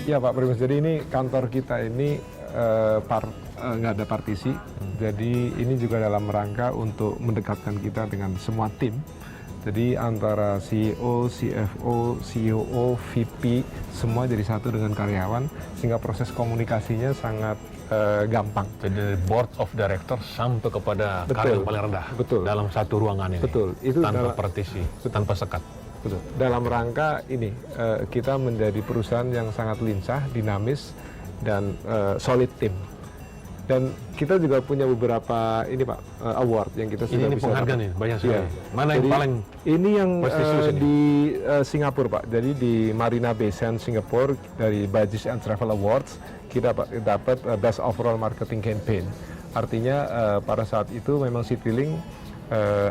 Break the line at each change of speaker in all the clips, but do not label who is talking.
Ya Pak Primus, jadi ini kantor kita ini nggak ada partisi, jadi ini juga dalam rangka untuk mendekatkan kita dengan semua tim. Jadi antara CEO, CFO, COO, VP, semua jadi satu dengan karyawan, sehingga proses komunikasinya sangat gampang.
Jadi dari board of director sampai kepada karyawan paling rendah.
Betul.
Dalam satu ruangan ini.
Betul. Itu
tanpa partisi, tanpa sekat.
Betul. Dalam rangka ini, kita menjadi perusahaan yang sangat lincah, dinamis, dan solid tim. Dan kita juga punya beberapa ini Pak, award yang kita sudah
Ini
bisa
penghargaan
dapat.
nih, banyak sekali.
Iya.
Mana yang
Jadi,
paling
ini yang
prestisius ini?
di Singapura Pak. Jadi di Marina Bay Sands Singapore dari Budget and Travel Awards kita dapat Best Overall Marketing Campaign. Artinya pada saat itu memang Citylink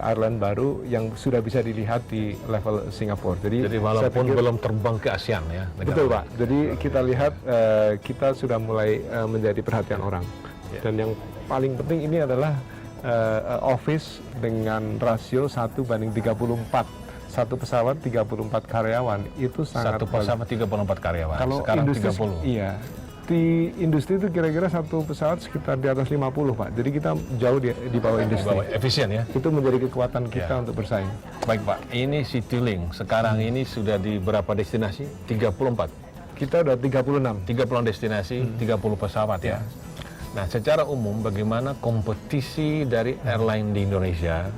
airline baru yang sudah bisa dilihat di level Singapura.
Jadi walaupun belum terbang ke ASEAN ya.
Betul Pak. Jadi kita lihat kita sudah mulai menjadi perhatian orang. Dan yang paling penting ini adalah office dengan rasio 1:34. Satu pesawat 34 karyawan itu sangat
Satu pesawat 34 karyawan.
Kalau
sekarang
industri
30.
Iya. Di industri itu kira-kira satu pesawat sekitar di atas 50 Pak. Jadi kita jauh di bawah industri.
Efisien ya.
Itu menjadi kekuatan kita untuk bersaing.
Baik Pak, ini Citylink sekarang ini sudah di berapa destinasi? 34.
Kita udah 36.
30 destinasi, 30 pesawat ya. Nah, secara umum bagaimana kompetisi dari airline di Indonesia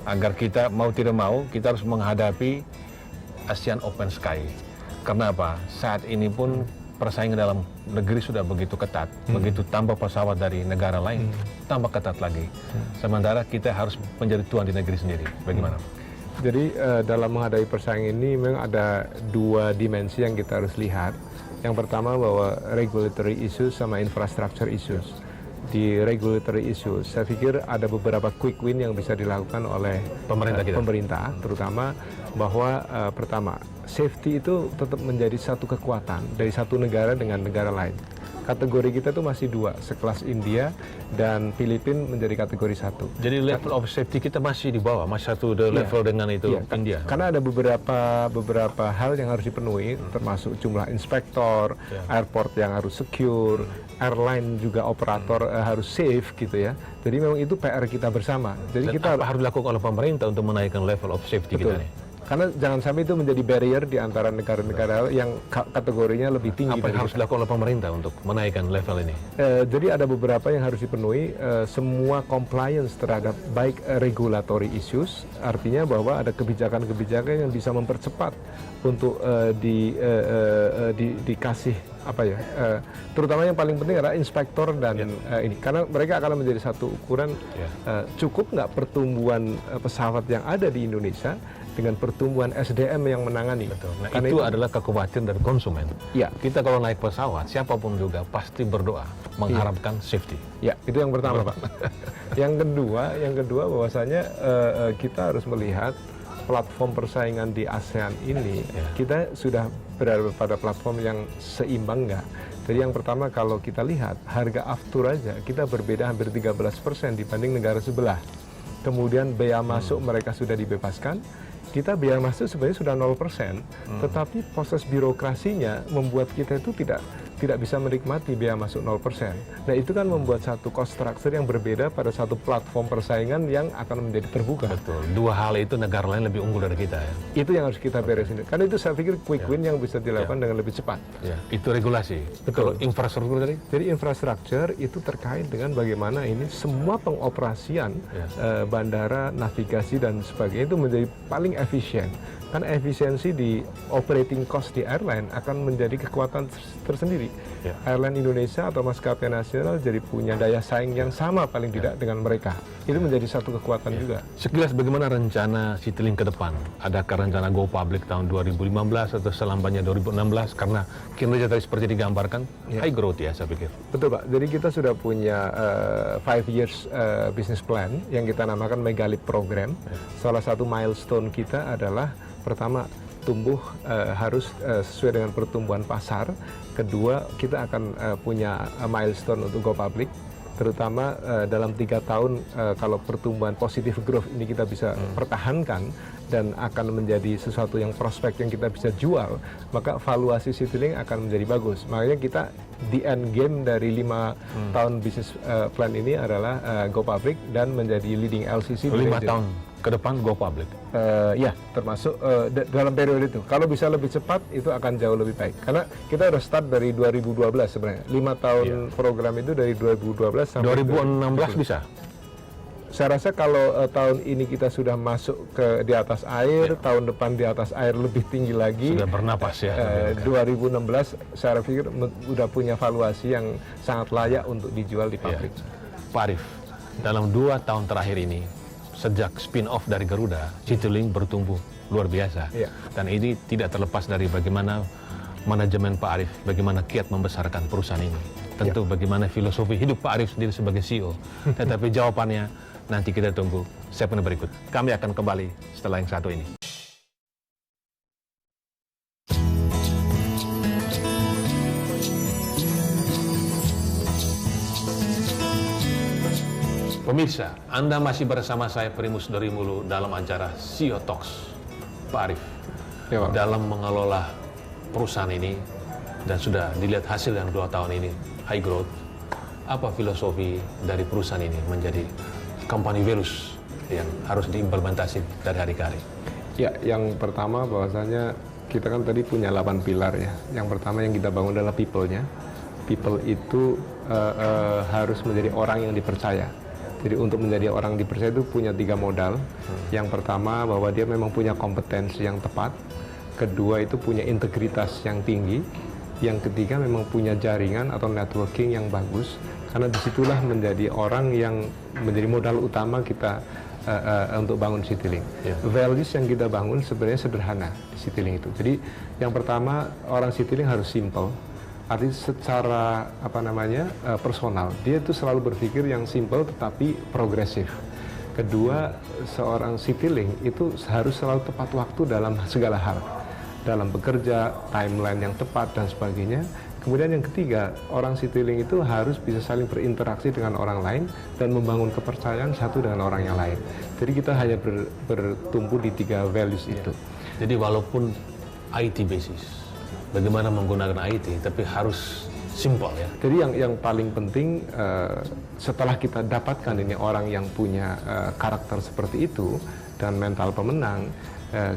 agar kita mau tidak mau kita harus menghadapi ASEAN Open Sky. Karena apa? Saat ini pun persaingan dalam negeri sudah begitu ketat, begitu tambah pesawat dari negara lain, tambah ketat lagi. Sementara kita harus menjadi tuan di negeri sendiri. Bagaimana?
Jadi dalam menghadapi persaingan ini memang ada dua dimensi yang kita harus lihat. Yang pertama bahwa regulatory issues sama infrastructure issues. Di regulatory issues, saya pikir ada beberapa quick win yang bisa dilakukan oleh pemerintah, terutama bahwa pertama, safety itu tetap menjadi satu kekuatan dari satu negara dengan negara lain. Kategori kita tuh masih dua, sekelas India dan Filipina menjadi kategori satu.
Jadi level of safety kita masih di bawah, masih satu level dengan itu India.
Karena ada beberapa hal yang harus dipenuhi, termasuk jumlah inspektor, airport yang harus secure, airline juga operator harus safe gitu ya. Jadi memang itu PR kita bersama. Jadi
dan
kita
apa harus dilakukan oleh pemerintah untuk menaikkan level of safety kita nih?
Karena jangan sampai itu menjadi barrier di antara negara-negara yang kategorinya lebih tinggi.
Apa yang harus dilakukan oleh pemerintah untuk menaikkan level ini?
Jadi ada beberapa yang harus dipenuhi, semua compliance terhadap baik regulatory issues, artinya bahwa ada kebijakan-kebijakan yang bisa mempercepat untuk dikasih apa ya, terutama yang paling penting adalah inspektor dan ini, karena mereka akan menjadi satu ukuran cukup nggak pertumbuhan pesawat yang ada di Indonesia dengan pertumbuhan SDM yang menangani.
Betul. Nah, itu adalah kekhawatiran dari konsumen.
Ya.
Kita kalau naik pesawat, siapapun juga pasti berdoa mengharapkan safety.
Ya, itu yang pertama, Pak. Yang kedua bahwasanya kita harus melihat platform persaingan di ASEAN ini, kita sudah berada pada platform yang seimbang nggak? Jadi yang pertama kalau kita lihat harga aftur aja kita berbeda hampir 13% dibanding negara sebelah. Kemudian bea masuk mereka sudah dibebaskan, kita biaya masuk sebenarnya sudah 0%, tetapi proses birokrasinya membuat kita itu tidak bisa menikmati biaya masuk 0%. Nah itu kan membuat satu cost structure yang berbeda pada satu platform persaingan yang akan menjadi terbuka.
Betul. Dua hal itu negara lain lebih unggul dari kita ya.
Itu yang harus kita beresin. Karena itu saya pikir quick win yang bisa dilakukan dengan lebih cepat.
Ya. Itu regulasi.
Betul.
Kalau infrastruktur tadi?
Jadi infrastruktur itu terkait dengan bagaimana ini semua pengoperasian bandara, navigasi dan sebagainya itu menjadi paling efisien. Kan efisiensi di operating cost di airline akan menjadi kekuatan tersendiri. Airline Indonesia atau maskapai nasional jadi punya daya saing yang sama paling tidak dengan mereka. Itu menjadi satu kekuatan juga.
Sekilas bagaimana rencana Citylink ke depan? Adakah rencana go public tahun 2015 atau selamanya 2016? Karena kinerja tadi seperti digambarkan, high growth ya saya pikir.
Betul Pak, jadi kita sudah punya 5 years business plan yang kita namakan Megalip Program. Salah satu milestone kita adalah pertama, tumbuh harus sesuai dengan pertumbuhan pasar. Kedua, kita akan punya milestone untuk go public. terutama dalam 3 tahun kalau pertumbuhan positif growth ini kita bisa pertahankan dan akan menjadi sesuatu yang prospek yang kita bisa jual, maka valuasi Citylink akan menjadi bagus. Makanya kita di end game dari 5 tahun bisnis plan ini adalah go public dan menjadi leading LCC.
5 tahun ke depan go public.
Ya, termasuk dalam periode itu. Kalau bisa lebih cepat, itu akan jauh lebih baik. Karena kita udah start dari 2012 sebenarnya. 5 tahun program itu dari 2012 sampai
2016 bisa?
Saya rasa kalau tahun ini kita sudah masuk ke di atas air, tahun depan di atas air lebih tinggi lagi.
Sudah bernapas ya.
2016 saya pikir udah punya valuasi yang sangat layak untuk dijual di publik.
Pak Arief, dalam 2 tahun terakhir ini, sejak spin-off dari Garuda, Citylink bertumbuh luar biasa. Dan ini tidak terlepas dari bagaimana manajemen Pak Arief, bagaimana kiat membesarkan perusahaan ini. Tentu bagaimana filosofi hidup Pak Arief sendiri sebagai CEO. Tetapi jawabannya nanti kita tunggu segmen berikut. Kami akan kembali setelah yang satu ini. Pemirsa, Anda masih bersama saya Primus Dorimulu dalam acara CEO Talks. Pak Arief, dalam mengelola perusahaan ini dan sudah dilihat hasil yang 2 tahun ini, high growth, apa filosofi dari perusahaan ini menjadi company values yang harus diimplementasi dari hari ke hari?
Ya, yang pertama bahwasanya kita kan tadi punya 8 pilar ya. Yang pertama yang kita bangun adalah people-nya. People itu harus menjadi orang yang dipercaya. Jadi untuk menjadi orang dipercaya itu punya 3 modal. Yang pertama bahwa dia memang punya kompetensi yang tepat. Kedua itu punya integritas yang tinggi. Yang ketiga memang punya jaringan atau networking yang bagus. Karena disitulah menjadi orang yang menjadi modal utama kita untuk bangun Citylink. Values yang kita bangun sebenarnya sederhana di Citylink itu. Jadi yang pertama orang Citylink harus simple. Artinya secara personal, dia itu selalu berpikir yang simple tetapi progresif. Kedua, seorang Citylink itu harus selalu tepat waktu dalam segala hal. Dalam bekerja, timeline yang tepat dan sebagainya. Kemudian yang ketiga, orang Citylink itu harus bisa saling berinteraksi dengan orang lain dan membangun kepercayaan satu dengan orang yang lain. Jadi kita hanya bertumbuh di 3 values itu.
Jadi walaupun IT basis, bagaimana menggunakan IT, tapi harus simple ya.
Jadi yang paling penting setelah kita dapatkan ini orang yang punya karakter seperti itu dan mental pemenang,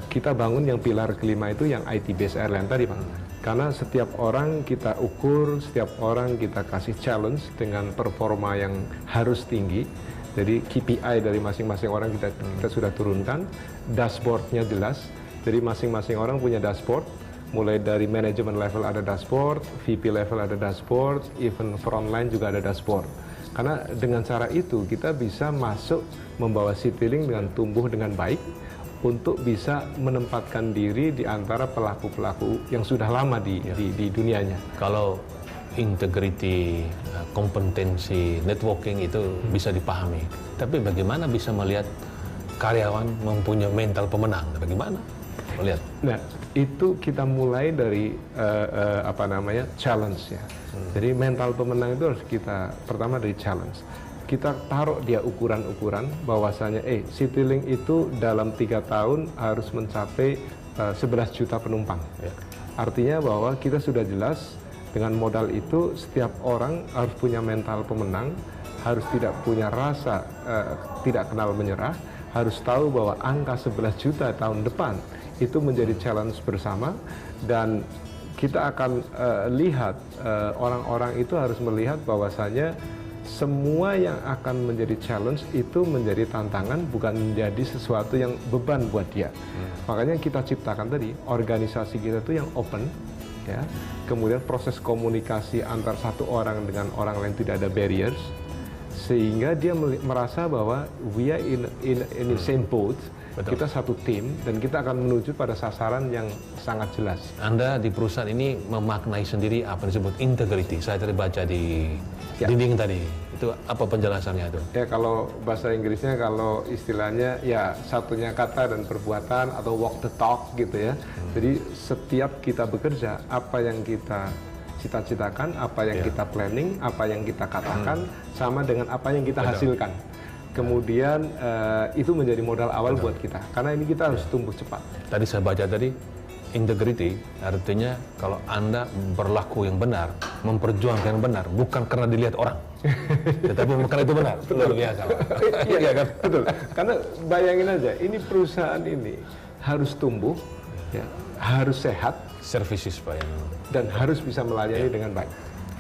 kita bangun yang pilar kelima itu yang IT based airline tadi, Pak. Karena setiap orang kita ukur, setiap orang kita kasih challenge dengan performa yang harus tinggi. Jadi KPI dari masing-masing orang kita sudah turunkan, dashboardnya jelas. Jadi masing-masing orang punya dashboard, mulai dari manajemen level ada dashboard, VP level ada dashboard, even frontline juga ada dashboard. Karena dengan cara itu kita bisa masuk membawa Citylink dengan tumbuh dengan baik, untuk bisa menempatkan diri di antara pelaku-pelaku yang sudah lama di dunianya.
Kalau integrity, kompetensi, networking itu bisa dipahami, tapi bagaimana bisa melihat karyawan mempunyai mental pemenang? Bagaimana melihat?
Nah, itu kita mulai dari challenge ya. Jadi mental pemenang itu harus kita pertama dari challenge. Kita taruh dia ukuran-ukuran bahwasanya Citylink itu dalam 3 tahun harus mencapai 11 juta penumpang. Artinya bahwa kita sudah jelas dengan modal itu setiap orang harus punya mental pemenang, harus tidak punya rasa tidak kenal menyerah, harus tahu bahwa angka 11 juta tahun depan itu menjadi challenge bersama, dan kita akan lihat orang-orang itu harus melihat bahwasanya semua yang akan menjadi challenge itu menjadi tantangan, bukan menjadi sesuatu yang beban buat dia. Makanya kita ciptakan tadi organisasi kita itu yang open, ya. Kemudian proses komunikasi antar satu orang dengan orang lain tidak ada barriers, sehingga dia merasa bahwa we are in the same boat. Betul. Kita satu tim dan kita akan menuju pada sasaran yang sangat jelas.
Anda di perusahaan ini memaknai sendiri apa disebut integrity. Saya tadi baca di dinding tadi. Itu apa penjelasannya itu?
Ya, kalau bahasa Inggrisnya, kalau istilahnya ya satunya kata dan perbuatan atau walk the talk gitu ya. Jadi setiap kita bekerja, apa yang kita cita-citakan, apa yang
Ya.
kita planning, apa yang kita katakan, sama dengan apa yang kita hasilkan. Kemudian itu menjadi modal awal buat kita, karena ini kita harus tumbuh cepat.
Tadi saya baca tadi, integrity artinya kalau Anda berlaku yang benar, memperjuangkan yang benar, bukan karena dilihat orang, tetapi karena itu benar. Luar biasa, Pak.
Iya kan, betul. Karena bayangin aja, ini perusahaan ini harus tumbuh, ya, harus sehat,
Services, Pak.
dan harus bisa melayani dengan baik.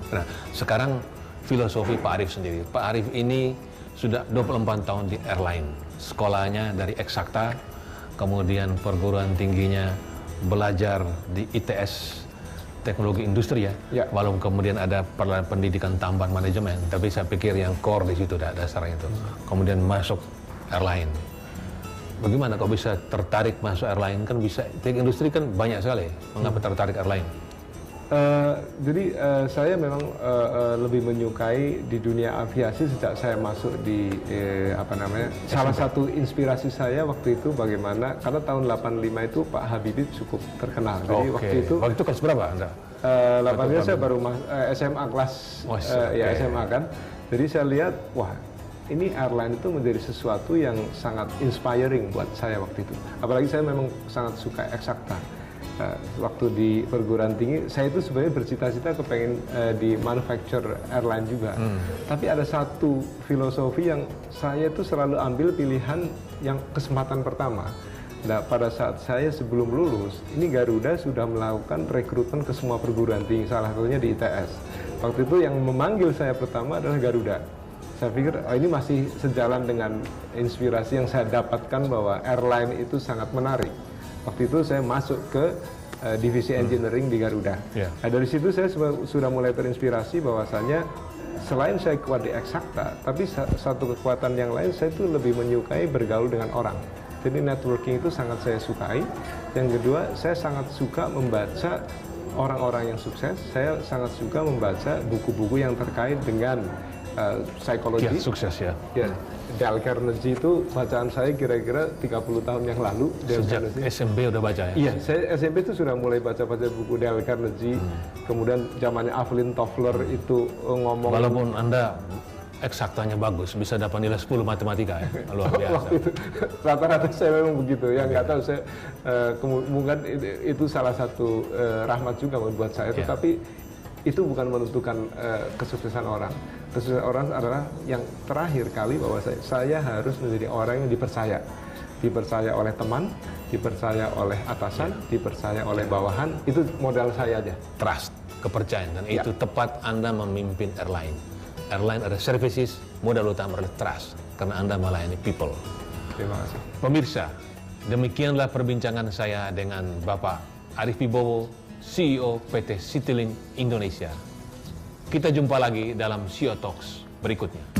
Nah, sekarang filosofi Pak Arief sendiri. Pak Arief ini sudah 24 tahun di airline. Sekolahnya dari Eksakta, kemudian perguruan tingginya belajar di ITS, Teknologi Industri ya.
Ya.
Walaupun kemudian ada pendidikan tambahan manajemen, tapi saya pikir yang core di situ dasarnya itu. Kemudian masuk airline. Bagaimana kok bisa tertarik masuk airline? Kan bisa, teknik industri kan banyak sekali. Mengapa tertarik airline?
Jadi saya memang lebih menyukai di dunia aviasi sejak saya masuk di salah satu inspirasi saya waktu itu bagaimana, karena tahun 85 itu Pak Habibie cukup terkenal. Jadi waktu itu
kelas berapa Anda?
85 saya baru SMA kelas SMA kan. Jadi saya lihat, wah, ini airline itu menjadi sesuatu yang sangat inspiring buat saya waktu itu. Apalagi saya memang sangat suka eksakta. Waktu di perguruan tinggi, saya itu sebenarnya bercita-cita kepengen di manufacture airline juga. Tapi ada satu filosofi yang saya itu selalu ambil pilihan yang kesempatan pertama. Nah, pada saat saya sebelum lulus, ini Garuda sudah melakukan rekrutmen ke semua perguruan tinggi, salah satunya di ITS. Waktu itu yang memanggil saya pertama adalah Garuda. Saya pikir ini masih sejalan dengan inspirasi yang saya dapatkan bahwa airline itu sangat menarik. Waktu itu saya masuk ke divisi engineering di Garuda.
Yeah.
Nah, dari situ saya sudah mulai terinspirasi bahwasanya selain saya kuat di eksakta, tapi satu kekuatan yang lain, saya itu lebih menyukai bergaul dengan orang. Jadi networking itu sangat saya sukai. Yang kedua, saya sangat suka membaca orang-orang yang sukses. Saya sangat suka membaca buku-buku yang terkait dengan psikologi.
Ya, sukses ya.
Ya, Dale Carnegie itu bacaan saya kira-kira 30 tahun yang lalu.
Sejak SMP udah baca ya?
Iya, saya SMP itu sudah mulai baca-baca buku Dale Carnegie. Kemudian zamannya Evelyn Toffler itu ngomong.
Walaupun Anda eksaktanya bagus, bisa dapat nilai 10 matematika ya? Luar biasa.
Waktu itu rata-rata saya memang begitu. Yang nggak tahu saya mungkin itu salah satu rahmat juga buat saya. Tetapi itu bukan menentukan kesuksesan orang. Kesuksesan orang adalah yang terakhir kali bahwa saya harus menjadi orang yang dipercaya. Dipercaya oleh teman, dipercaya oleh atasan, dipercaya oleh bawahan. Itu modal saya aja.
Trust, kepercayaan, dan itu tepat Anda memimpin airline. Airline ada services, modal utama adalah trust, karena Anda melayani people.
Terima kasih.
Pemirsa, demikianlah perbincangan saya dengan Bapak Arief Wibowo, CEO PT Citylink Indonesia. Kita jumpa lagi dalam CEO Talks berikutnya.